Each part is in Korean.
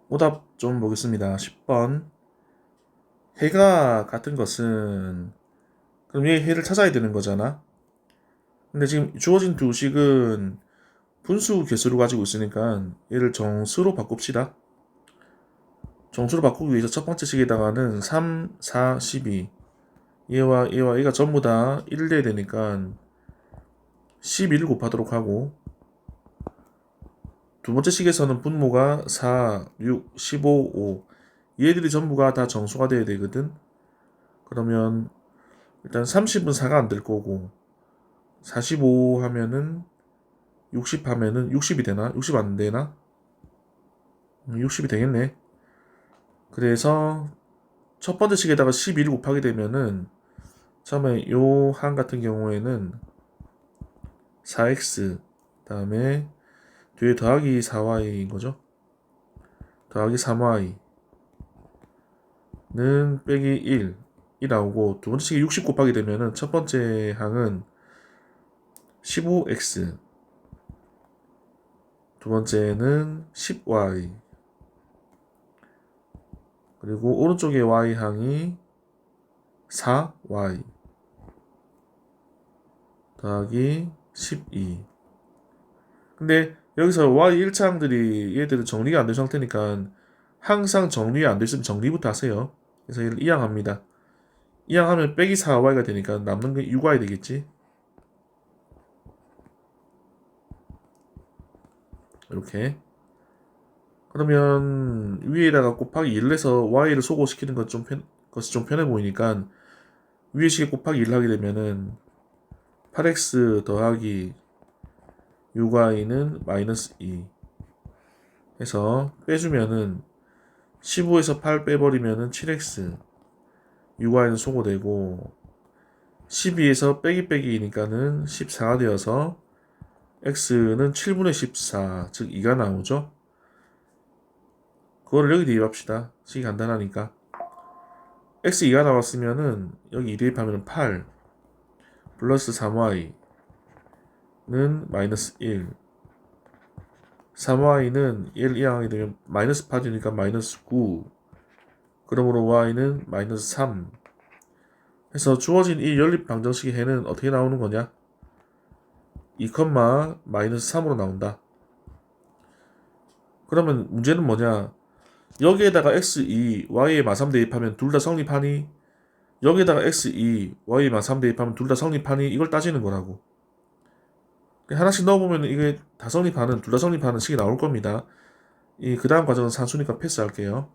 오답 좀 보겠습니다. 10번. 해가 같은 것은, 그럼 얘 해를 찾아야 되는 거잖아. 근데 지금 주어진 두 식은 분수 개수를 가지고 있으니까 얘를 정수로 바꿉시다. 정수로 바꾸기 위해서 첫 번째 식에다가는 3, 4, 12 얘와 얘가 전부 다 1 돼야 되니까 12를 곱하도록 하고, 두 번째 식에서는 분모가 4, 6, 15, 5 얘들이 전부가 다 정수가 돼야 되거든. 그러면 일단 30은 4가 안 될 거고, 45 하면은 60 하면은 60이 되나? 60 안 되나? 60이 되겠네. 그래서 첫 번째 식에다가 12를 곱하게 되면은 처음에 요 항 같은 경우에는 4x, 다음에 뒤에 더하기 4y인 거죠. 더하기 3y는 빼기 1이 나오고, 두 번째 식에 60 곱하게 되면은 첫 번째 항은 15x, 두 번째는 10y, 그리고 오른쪽에 y항이 4y 더하기 12. 근데 여기서 y 1차항들이 얘들은 정리가 안 된 상태니까 항상 정리가 안 됐으면 정리부터 하세요. 그래서 얘를 이항합니다. 이항하면 빼기 4y가 되니까 남는 게 6y 되겠지. 이렇게. 그러면 위에다가 곱하기 1을 해서 y를 소거시키는 것이 좀 편해 보이니까 위에 식에 곱하기 1을 하게 되면은 8x 더하기 6y는 마이너스 2 해서 빼주면은 15에서 8 빼버리면은 7x, 6y는 소거되고, 12에서 빼기 빼기니까는 14가 되어서 x는 7분의 14, 즉 2가 나오죠. 그거를 여기 대입합시다. 식이 간단하니까. x 2가 나왔으면은 여기 2 대입하면 8 플러스 3y는 마이너스 1, 3y는 얘를 이항하게 되면 마이너스 8이니까 마이너스 9, 그러므로 y는 마이너스 3 해서 주어진 이 연립 방정식의 해는 어떻게 나오는 거냐? 2, 마이너스 3으로 나온다. 그러면 문제는 뭐냐? 여기에다가 x2, y에 마3 대입하면 둘 다 성립하니? 여기에다가 x2, y에 마3 대입하면 둘 다 성립하니? 이걸 따지는 거라고. 하나씩 넣어보면 이게 다 성립하는, 둘 다 성립하는 식이 나올 겁니다. 그 다음 과정은 산수니까 패스할게요.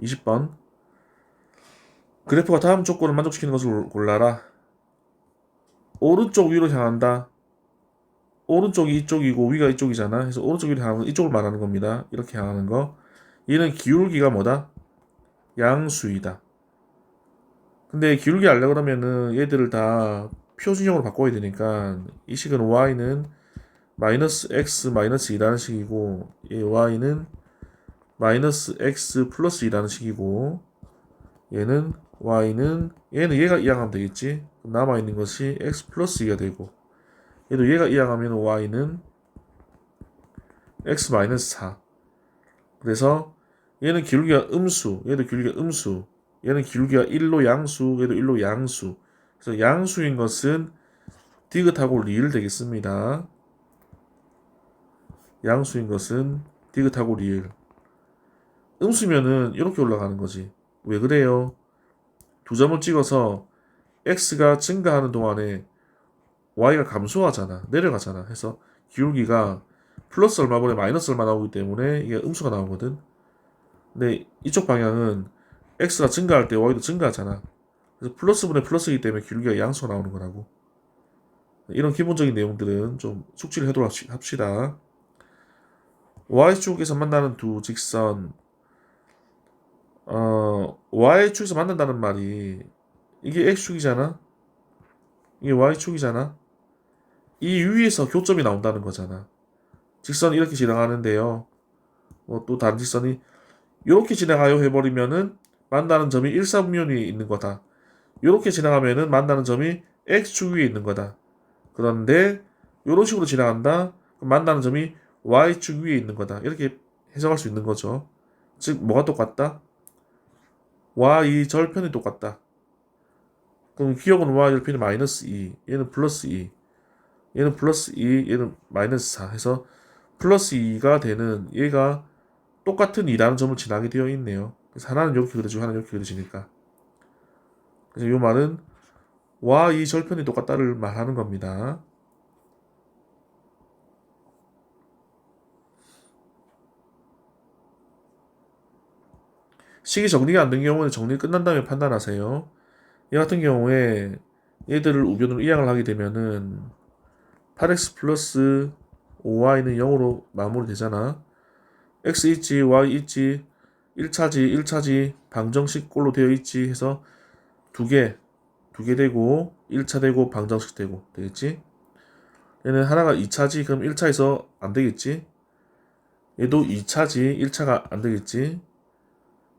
20번. 그래프가 다음 조건을 만족시키는 것을 골라라. 오른쪽 위로 향한다. 오른쪽이 이쪽이고 위가 이쪽이잖아. 그래서 오른쪽 위로 향하는 이쪽을 말하는 겁니다. 이렇게 향하는 거. 얘는 기울기가 뭐다? 양수이다. 근데 기울기 알려 그러면은 얘들을 다 표준형으로 바꿔야 되니까 이 식은 y는 마이너스 x 마이너스 2라는 식이고, 얘 y는 마이너스 x 플러스 2라는 식이고, 얘는 얘가 이항하면 되겠지. 남아있는 것이 x 플러스 2가 되고, 얘도 얘가 이항하면 y는 x 마이너스 4. 그래서 얘는 기울기가 음수, 얘도 기울기가 음수, 얘는 기울기가 1로 양수, 얘도 1로 양수. 그래서 양수인 것은 디귿하고 리을 되겠습니다. 양수인 것은 디귿하고 리을. 음수면은 이렇게 올라가는 거지. 왜 그래요? 두 점을 찍어서 x가 증가하는 동안에 y가 감소하잖아. 내려가잖아. 해서 기울기가 플러스 얼마분에 마이너스 얼마 나오기 때문에 이게 음수가 나오거든. 근데 이쪽 방향은 x가 증가할 때 y도 증가하잖아. 그래서 플러스분의 플러스이기 때문에 기울기가 양수가 나오는 거라고. 이런 기본적인 내용들은 좀 숙지를 해도록 합시다. y축에서 만나는 두 직선, y축에서 만난다는 말이 이게 x축이잖아. 이게 y축이잖아. 이 위에서 교점이 나온다는 거잖아. 직선이 이렇게 지나가는데요. 뭐 또 다른 직선이 이렇게 지나가요 해버리면은 만나는 점이 일사분면이 있는 거다. 이렇게 지나가면은 만나는 점이 x축 위에 있는 거다. 그런데 이런 식으로 지나간다. 그럼 만나는 점이 y축 위에 있는 거다. 이렇게 해석할 수 있는 거죠. 즉 뭐가 똑같다? y 절편이 똑같다. 그럼 기억은 y 절편이 마이너스 2, 얘는 플러스 2, 얘는 플러스 2, 얘는 마이너스 4 해서 플러스 2가 되는 얘가 똑같은 2라는 점을 지나게 되어 있네요. 그래서 하나는 이렇게 그려지고 하나는 이렇게 그려지니까. 그래서 이 말은 y 절편이 똑같다를 말하는 겁니다. 식이 정리가 안 된 경우는 정리 끝난 다음에 판단하세요. 이 같은 경우에 얘들을 우변으로 이항을 하게 되면은 8x 플러스 5y는 0으로 마무리되잖아. x 있지, y 있지, 1차지 방정식꼴로 되어 있지 해서 두 개 되고 1차 되고 방정식 되고 되겠지? 얘는 하나가 2차지 그럼 1차에서 안 되겠지? 얘도 2차지 1차가 안 되겠지?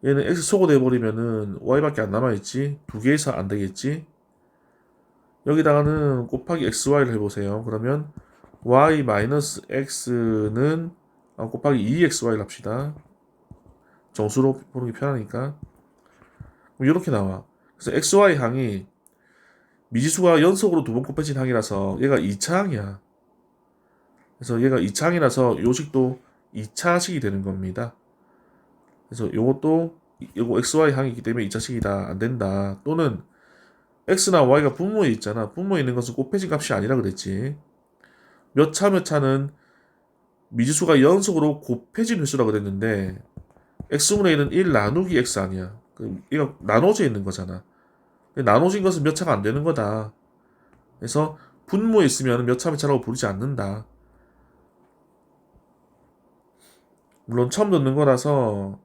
얘는 x 소거돼 버리면은 y밖에 안 남아있지? 두 개에서 안 되겠지? 여기다가는 곱하기 xy를 해보세요. 그러면 y-x는 곱하기 2xy를 합시다. 정수로 보는 게 편하니까. 이렇게 나와. 그래서 xy 항이 미지수가 연속으로 두 번 곱해진 항이라서 얘가 2차 항이야. 그래서 얘가 2차 항이라서 요식도 2차식이 되는 겁니다. 그래서 요것도 요거 xy 항이기 때문에 2차식이다. 안 된다. 또는 x나 y가 분모에 있잖아. 분모에 있는 것은 곱해진 값이 아니라 그랬지. 몇 차는 미지수가 연속으로 곱해진 횟수라고 그랬는데 x분의 1은 1 나누기 x 아니야. 이거 나눠져 있는 거잖아. 나눠진 것은 몇 차가 안 되는 거다. 그래서 분모에 있으면 몇 차라고 부르지 않는다. 물론 처음 듣는 거라서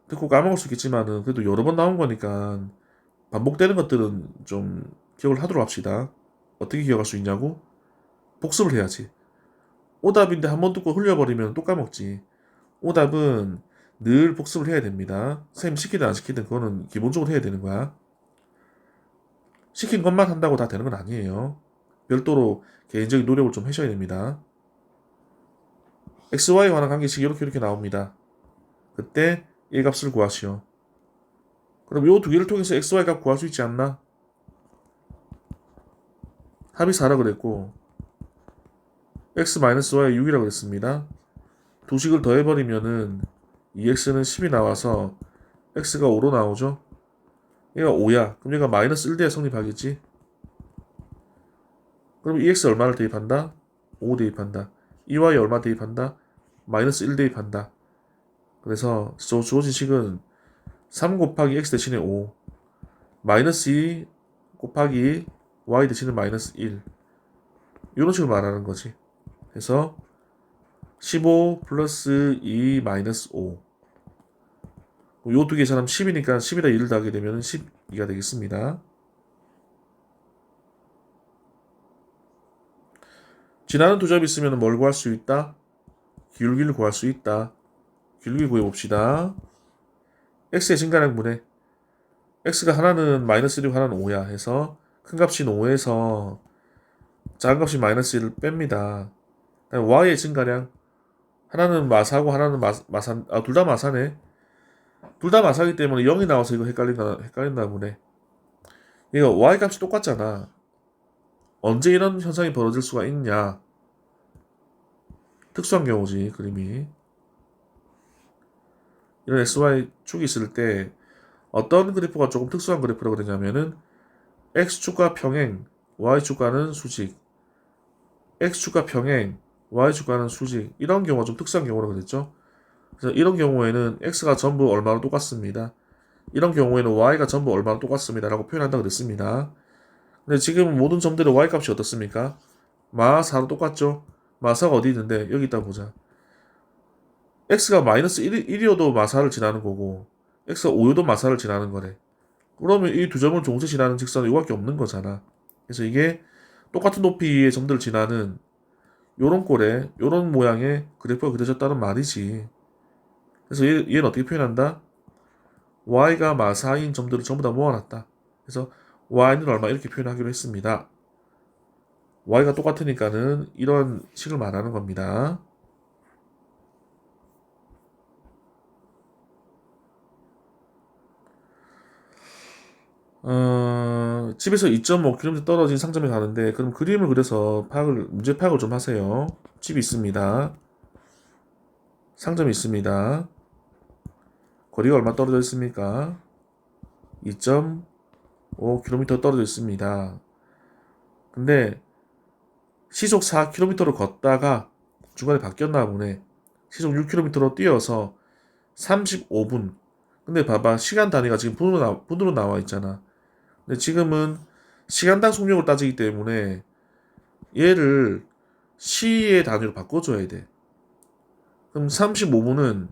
듣고 까먹을 수 있겠지만은 그래도 여러 번 나온 거니까 반복되는 것들은 좀 기억을 하도록 합시다. 어떻게 기억할 수 있냐고? 복습을 해야지. 오답인데 한 번 듣고 흘려버리면 또 까먹지. 오답은 늘 복습을 해야 됩니다. 선생님 시키든 안 시키든 그거는 기본적으로 해야 되는 거야. 시킨 것만 한다고 다 되는 건 아니에요. 별도로 개인적인 노력을 좀 하셔야 됩니다. XY에 관한 관계식이 이렇게 나옵니다. 그때 이 값을 구하시오. 그럼 이 두 개를 통해서 XY 값 구할 수 있지 않나? 합이 4라 그랬고 x-y 6이라고 그랬습니다. 두 식을 더해버리면은 2x는 10이 나와서 x가 5로 나오죠. 얘가 5야. 그럼 얘가 마이너스 1대에 성립하겠지. 그럼 2x 얼마를 대입한다? 5 대입한다. 2y 얼마 대입한다? 마이너스 1 대입한다. 그래서 주어진 식은 3 곱하기 x 대신에 5 마이너스 2 곱하기 y 대신에 마이너스 1 이런 식으로 말하는 거지. 그래서 15 플러스 2 마이너스 5 요 두 개 사람 10이니까 10에다 1을 더하게 되면 12가 되겠습니다. 지나는 두 점 있으면 뭘 구할 수 있다? 기울기를 구할 수 있다. 기울기 구해봅시다. x의 증가량분의 x가 하나는 마이너스 1이고 하나는 5야 해서 큰 값인 5에서 작은 값인 마이너스 1을 뺍니다. y의 증가량 하나는 마사고 하나는 마산 둘 다 마사네. 둘 다 마사기 때문에 0이 나와서 이거 헷갈린다 보네. 얘가 y 값이 똑같잖아. 언제 이런 현상이 벌어질 수가 있냐? 특수한 경우지 그림이. 이런 xy 축이 있을 때 어떤 그래프가 조금 특수한 그래프라고 그러냐면은 x축과 평행, y축과는 수직, x축과 평행, y축과는 수직 이런 경우가 좀 특수한 경우라고 그랬죠. 그래서 이런 경우에는 x가 전부 얼마로 똑같습니다. 이런 경우에는 y가 전부 얼마로 똑같습니다 라고 표현한다고 그랬습니다. 근데 지금 모든 점들의 y값이 어떻습니까? 마4로 똑같죠? 마4가 어디 있는데 여기 있다 보자. x가 마이너스 1이어도 마4를 지나는 거고 x가 5여도 마4를 지나는 거래. 그러면 이 두 점을 동시에 지나는 직선은 이거밖에 없는 거잖아. 그래서 이게 똑같은 높이의 점들을 지나는 요런 꼴에 요런 모양의 그래프가 그려졌다는 말이지. 그래서 얘는 어떻게 표현한다? y가 마4인 점들을 전부 다 모아놨다. 그래서 y는 얼마 이렇게 표현하기로 했습니다. y가 똑같으니까는 이런 식을 말하는 겁니다. 집에서 2.5km 떨어진 상점에 가는데 그럼 그림을 그려서 문제 파악을 좀 하세요. 집이 있습니다. 상점이 있습니다. 거리가 얼마 떨어져 있습니까? 2.5km 떨어져 있습니다. 근데 시속 4km로 걷다가 중간에 바뀌었나 보네. 시속 6km로 뛰어서 35분. 근데 봐봐. 시간 단위가 지금 분으로 나와 있잖아. 근데 지금은 시간당 속력을 따지기 때문에 얘를 시의 단위로 바꿔줘야 돼. 그럼 35분은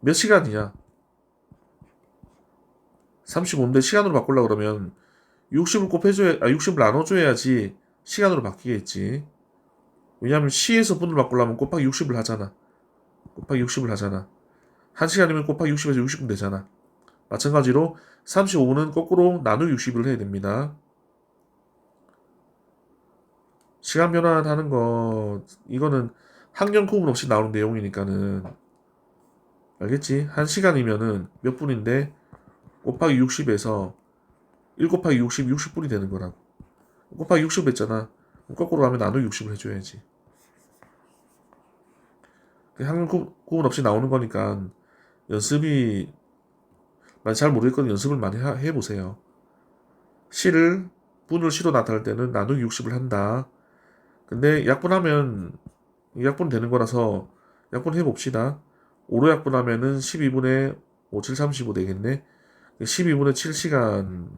몇 시간이냐? 35분인데 시간으로 바꾸려고 그러면 60을 나눠줘야지 시간으로 바뀌겠지. 왜냐하면 시에서 분을 바꾸려면 곱하기 60을 하잖아. 곱하기 60을 하잖아. 1시간이면 곱하기 60에서 60분 되잖아. 마찬가지로 35분은 거꾸로 나누기 60을 해야 됩니다. 시간 변환하는 거 이거는 학년 구분 없이 나오는 내용이니까는 알겠지? 1시간이면은 몇 분인데 곱하기 60에서 1 곱하기 60, 60분이 되는 거라고. 곱하기 60 했잖아. 거꾸로 가면 나누기 60을 해줘야지. 학년 구분 없이 나오는 거니까 연습이 잘 모르겠거든. 연습을 많이 해보세요. 분을 시로 나타낼 때는 나누기 60을 한다. 근데 약분 되는 거라서 약분 해봅시다. 5로 약분하면은 12분의 5, 7, 35 되겠네. 12분의 7시간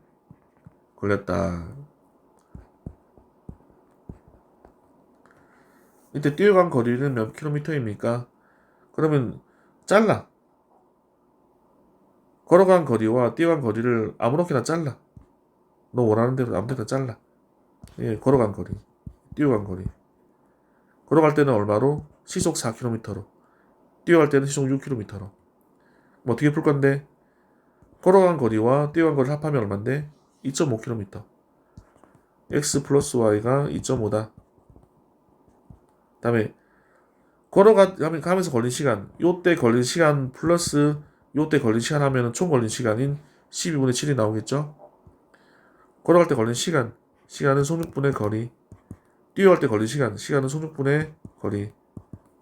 걸렸다. 이때 뛰어간 거리는 몇 킬로미터입니까? 그러면 잘라. 걸어간 거리와 뛰어간 거리를 아무렇게나 잘라. 너 원하는 대로 아무 데나 잘라. 예, 걸어간 거리, 뛰어간 거리. 걸어갈 때는 얼마로? 시속 4km로. 뛰어갈 때는 시속 6km로. 뭐 어떻게 풀 건데? 걸어간 거리와 뛰어간 거리를 합하면 얼만데? 2.5km. x 플러스 y가 2.5다. 다음에 가면서 걸린 시간, 요때 걸린 시간 플러스 요때 걸린 시간 하면은 총 걸린 시간인 12분의 7이 나오겠죠? 걸어갈 때 걸린 시간은 속력분의 거리. 뛰어갈 때 걸린 시간은 속력분의 거리.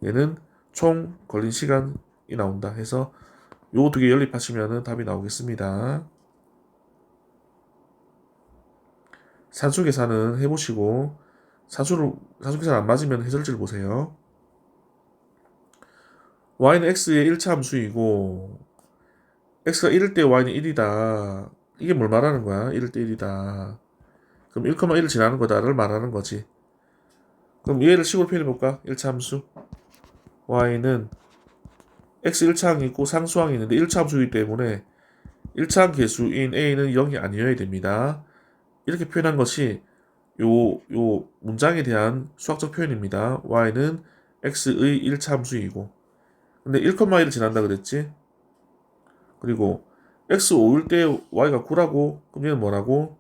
얘는 총 걸린 시간이 나온다 해서 요 두 개 연립하시면은 답이 나오겠습니다. 산수 계산은 해보시고 산수 계산 안 맞으면 해설지를 보세요. y는 x의 1차 함수이고 x가 1일 때 y는 1이다. 이게 뭘 말하는 거야? 1일 때 1이다. 그럼 1,1을 지나는 거다를 말하는 거지. 그럼 얘를 식으로 표현해볼까? 1차 함수 y는 x 1차항이 있고 상수항이 있는데 1차 함수이기 때문에 1차항 개수인 a는 0이 아니어야 됩니다. 이렇게 표현한 것이 요 문장에 대한 수학적 표현입니다. y는 x의 1차 함수이고 근데 1,1을 지난다 그랬지? 그리고 x 5일 때 y가 9라고 그럼 얘는 뭐라고?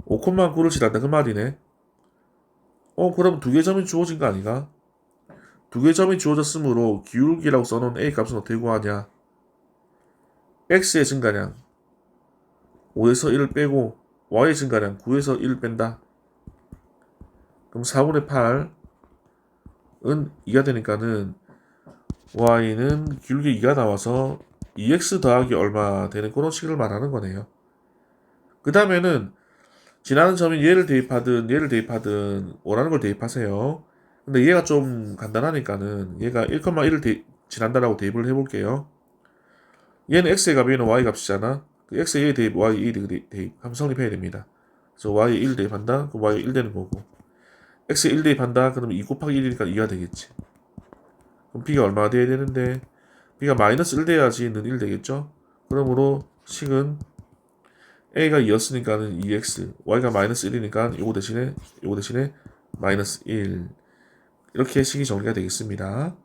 5,9를 지난다 그 말이네. 그럼 두 개 점이 주어진 거 아니가? 두 개 점이 주어졌으므로 기울기라고 써놓은 a 값은 어떻게 구하냐? x의 증가량 5에서 1을 빼고 y의 증가량 9에서 1을 뺀다. 그럼 4분의 8은 2가 되니까는 y는 기울기 2가 나와서 2x 더하기 얼마 되는 그런 식을 말하는 거네요. 그 다음에는 지나는 점인 얘를 대입하든 원하는 걸 대입하세요. 근데 얘가 좀 간단하니까는 얘가 1,1을 지난다라고 대입을 해볼게요. 얘는 x의 값이 얘는 y 값이잖아. 그 x의 1 대입, y 1 대입 하면 성립해야 됩니다. 그래서 y 1 대입한다? 그럼 y 1 되는 거고 x 1 대입한다? 그러면 2 곱하기 1이니까 2가 되겠지. 그럼 b가 얼마가 돼야 되는데 b가 마이너스 1 돼야지 는 1 되겠죠? 그러므로 식은 a가 2였으니까는 2x, y가 마이너스 1이니까 요거 대신에 마이너스 1 이렇게 식이 정리가 되겠습니다.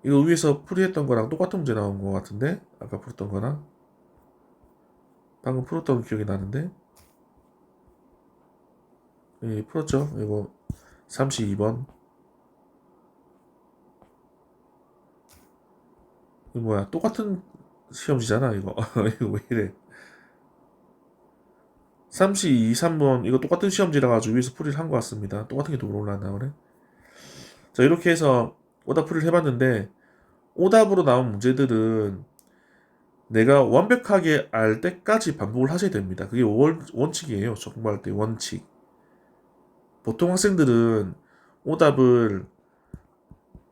이거 위에서 풀이했던 거랑 똑같은 문제 나온 것 같은데? 아까 풀었던 거랑 방금 풀었던 기억이 나는데 예, 풀었죠? 이거 32번 이거 뭐야? 똑같은 시험지잖아, 이거. 이거 왜 이래? 3시 2, 3번 이거 똑같은 시험지라 가지고 위에서 풀이를 한 것 같습니다. 똑같은 게 또 올라왔나 그래? 자, 이렇게 해서 오답 풀이를 해봤는데 오답으로 나온 문제들은 내가 완벽하게 알 때까지 반복을 하셔야 됩니다. 그게 원칙이에요. 공부할 때 원칙. 보통 학생들은 오답을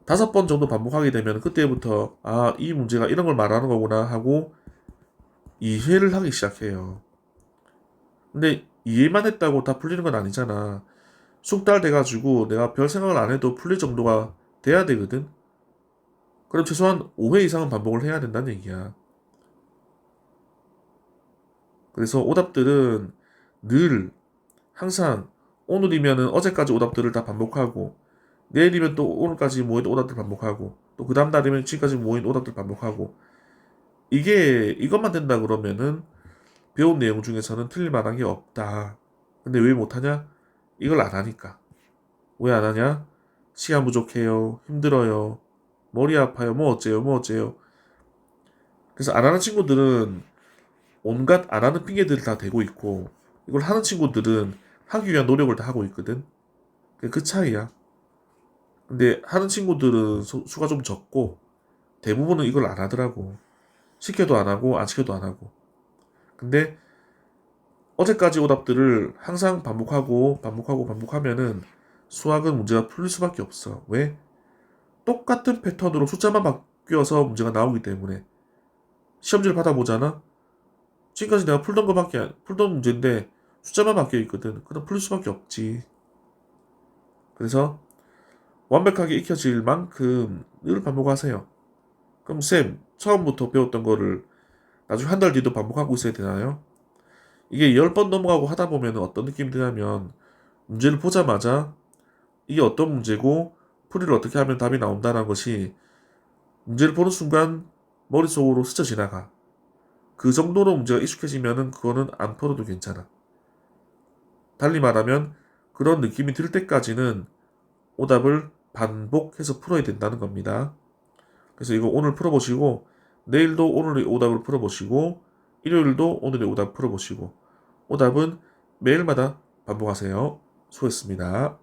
5번 정도 반복하게 되면 그때부터 아, 이 문제가 이런 걸 말하는 거구나 하고 이해를 하기 시작해요. 근데 이해만 했다고 다 풀리는 건 아니잖아. 숙달 돼가지고 내가 별 생각을 안 해도 풀릴 정도가 돼야 되거든. 그럼 최소한 5회 이상은 반복을 해야 된다는 얘기야. 그래서 오답들은 늘 항상 오늘이면은 어제까지 오답들을 다 반복하고 내일이면 또 오늘까지 모인 오답들 반복하고 또 그 다음 날이면 지금까지 모인 오답들 반복하고 이게 이것만 된다 그러면은 배운 내용 중에서는 틀릴 만한 게 없다. 근데 왜 못하냐? 이걸 안 하니까. 왜 안 하냐? 시간 부족해요. 힘들어요. 머리 아파요. 뭐 어째요. 뭐 어째요. 그래서 안 하는 친구들은 온갖 안 하는 핑계들을 다 대고 있고 이걸 하는 친구들은 하기 위한 노력을 다 하고 있거든. 그 차이야. 근데 하는 친구들은 수가 좀 적고 대부분은 이걸 안 하더라고. 시켜도 안 하고 안 시켜도 안 하고. 근데 어제까지 오답들을 항상 반복하면은 수학은 문제가 풀릴 수밖에 없어. 왜? 똑같은 패턴으로 숫자만 바뀌어서 문제가 나오기 때문에 시험지를 받아보잖아. 지금까지 내가 풀던 문제인데 숫자만 바뀌어 있거든. 그럼 풀릴 수밖에 없지. 그래서 완벽하게 익혀질 만큼 늘 반복하세요. 그럼 쌤, 처음부터 배웠던 거를 나중에 한 달 뒤도 반복하고 있어야 되나요? 이게 10번 넘어가고 하다 보면 어떤 느낌이 드냐면 문제를 보자마자 이게 어떤 문제고 풀이를 어떻게 하면 답이 나온다는 것이 문제를 보는 순간 머릿속으로 스쳐 지나가. 그 정도로 문제가 익숙해지면은 그거는 안 풀어도 괜찮아. 달리 말하면 그런 느낌이 들 때까지는 오답을 반복해서 풀어야 된다는 겁니다. 그래서 이거 오늘 풀어보시고 내일도 오늘의 오답을 풀어보시고 일요일도 오늘의 오답 풀어보시고 오답은 매일마다 반복하세요. 수고했습니다.